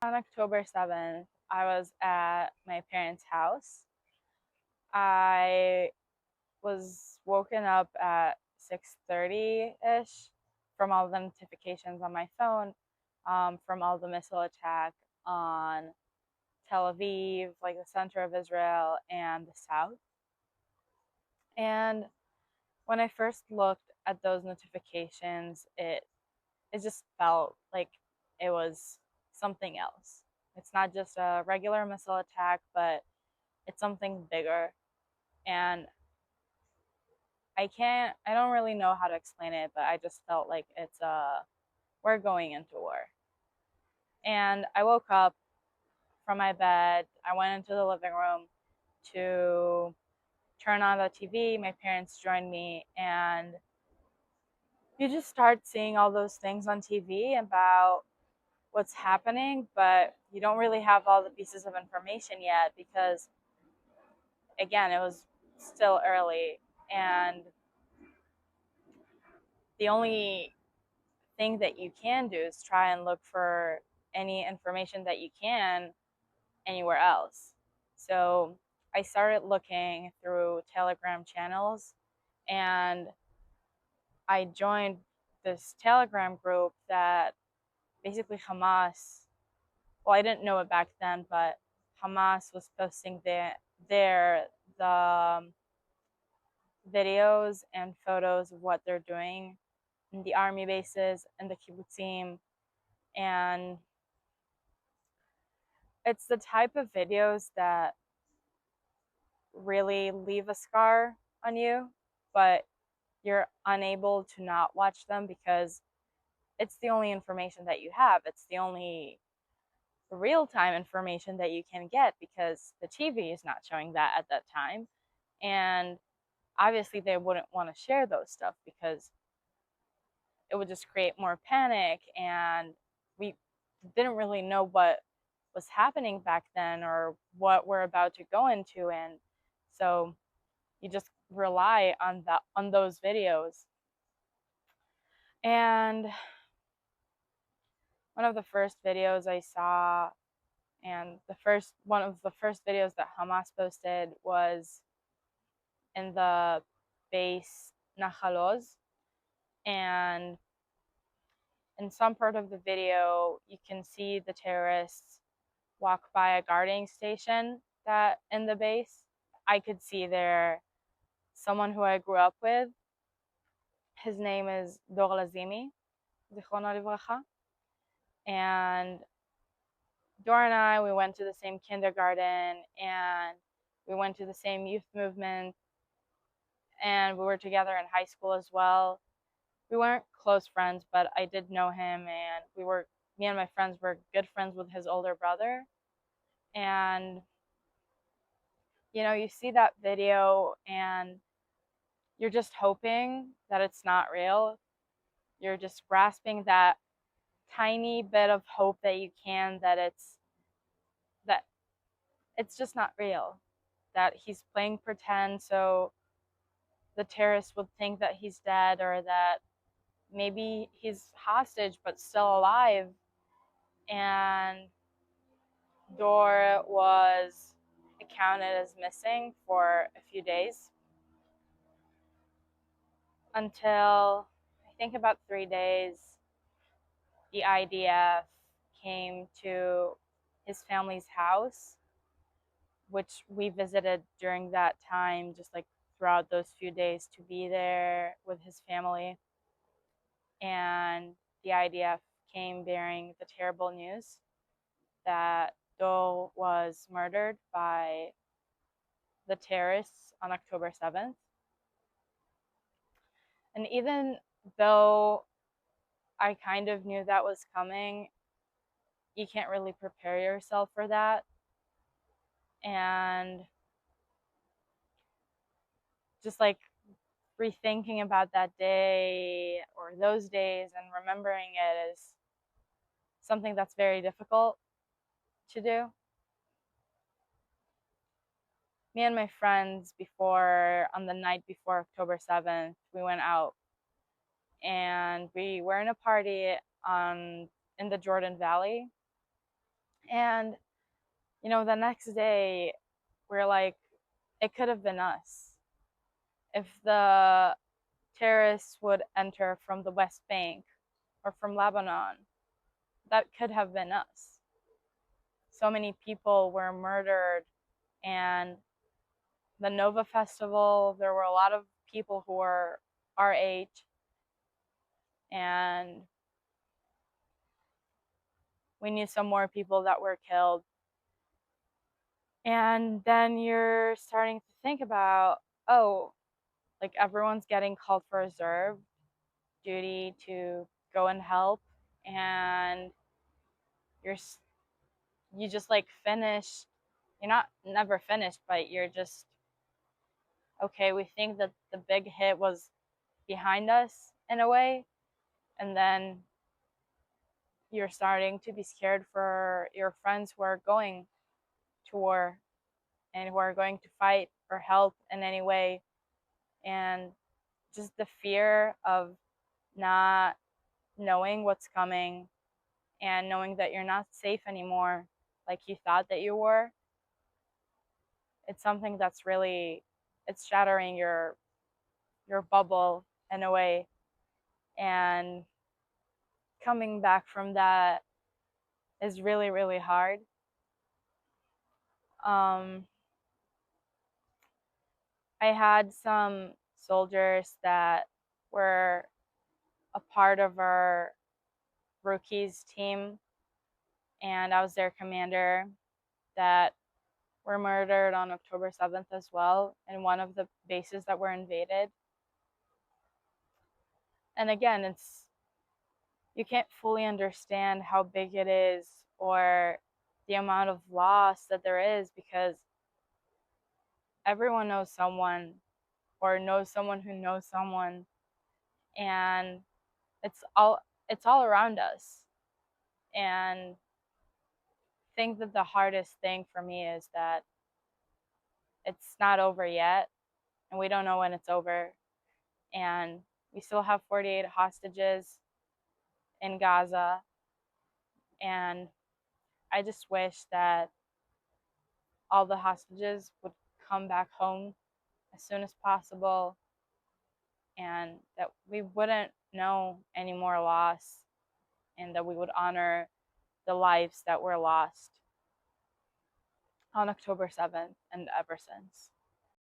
On October 7th, I was at my parents' house. I was woken up at 6:30-ish from all the notifications on my phone, from all the missile attack on Tel Aviv, like the center of Israel and the south. And when I first looked at those notifications, it just felt like it was something else. It's not just a regular missile attack, but it's something bigger. And I don't really know how to explain it, but I just felt like we're going into war. And I woke up from my bed. I went into the living room to turn on the TV. My parents joined me, and you just start seeing all those things on TV about what's happening, but you don't really have all the pieces of information yet because, again, it was still early. And the only thing that you can do is try and look for any information that you can anywhere else. So I started looking through Telegram channels, and I joined this Telegram group that basically Hamas, well, I didn't know it back then, but Hamas was posting the videos and photos of what they're doing in the army bases and the kibbutzim. And it's the type of videos that really leave a scar on you, but you're unable to not watch them because it's the only information that you have. It's the only real time information that you can get because the TV is not showing that at that time. And obviously, they wouldn't want to share those stuff because it would just create more panic. And we didn't really know what was happening back then or what we're about to go into. And so you just rely on those videos. And one of the first videos I saw, and one of the first videos that Hamas posted was in the base Nachaloz. And in some part of the video, you can see the terrorists walk by a guarding station that in the base. I could see there someone who I grew up with. His name is Dor Lazimi, Zichrono Livracha. And Dor and I, we went to the same kindergarten, and we went to the same youth movement, and we were together in high school as well. We weren't close friends, but I did know him, and me and my friends were good friends with his older brother. And you see that video and you're just hoping that it's not real. You're just grasping that tiny bit of hope that you can, that it's just not real, that he's playing pretend so the terrorists would think that he's dead, or that maybe he's hostage but still alive. And Dor was accounted as missing for a few days until I think about 3 days. The IDF came to his family's house, which we visited during that time, just like throughout those few days to be there with his family. And the IDF came bearing the terrible news that Dole was murdered by the terrorists on October 7th. And even though I kind of knew that was coming, you can't really prepare yourself for that. And just like rethinking about that day or those days and remembering it is something that's very difficult to do. Me and my friends, on the night before October 7th, we went out and we were in a party in the Jordan Valley. And, the next day, we're like, it could have been us. If the terrorists would enter from the West Bank or from Lebanon, that could have been us. So many people were murdered, and the Nova Festival, there were a lot of people who were our age, and we knew some more people that were killed. And then you're starting to think about, oh, like everyone's getting called for reserve duty to go and help, and you're you just like finish. You're not never finished, but you're just okay. We think that the big hit was behind us in a way, and then you're starting to be scared for your friends who are going to war and who are going to fight or help in any way, and just the fear of not knowing what's coming and knowing that you're not safe anymore like you thought that you were. It's something that's really, it's shattering your bubble in a way. And coming back from that is really, really hard. um I had some soldiers that were a part of our rookies team, and I was their commander, that were murdered on October 7th as well in one of the bases that were invaded. And again, you can't fully understand how big it is or the amount of loss that there is, because everyone knows someone or knows someone who knows someone, and it's all it's all around us. And I think that the hardest thing for me is that it's not over yet, and we don't know when it's over, and we still have 48 hostages in Gaza, and I just wish that all the hostages would come back home as soon as possible, and that we wouldn't know any more loss, and that we would honor the lives that were lost on October 7th and ever since.